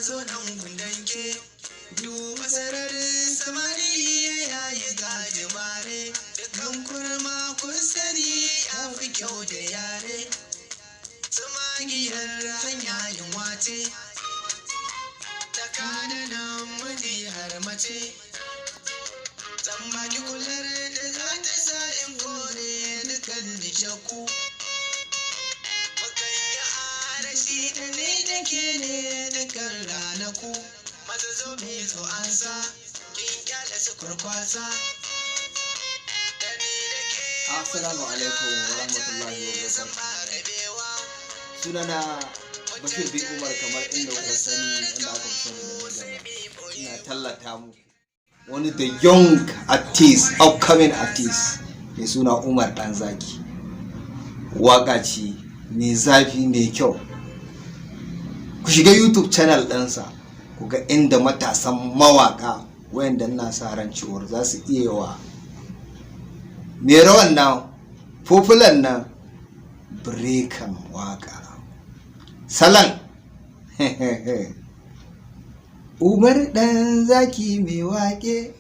zo nan gundanke duba sararin samaniya ya yi gajimare dukan kurma kun sani ya fi kyau da yare tsamagiyar hanya yin wace tsakanin miji har mace zan baki kular da za ta sa in kore dukan nishaku shi da ni da ke ne dukkan ranaku maza zo mai zo an sa kin kyale su kurkwasa da ni da ke assalamu alaikum wa rahmatullahi wa barakatuh. Sunana Bashir bin Umar, kamar inda kuka sani, inda aka fi sani da ina tallata mu wani da young artist, upcoming artist mai suna Umar Danzaki. Waka ce mai zafi mai kyau. Ku shiga YouTube channel ɗinsa ku ga inda matasan mawaka wayanda ina sa ran cewar za su iya wa mai rawan nan popular nan breakan waka salon Umar Danzaki mai wake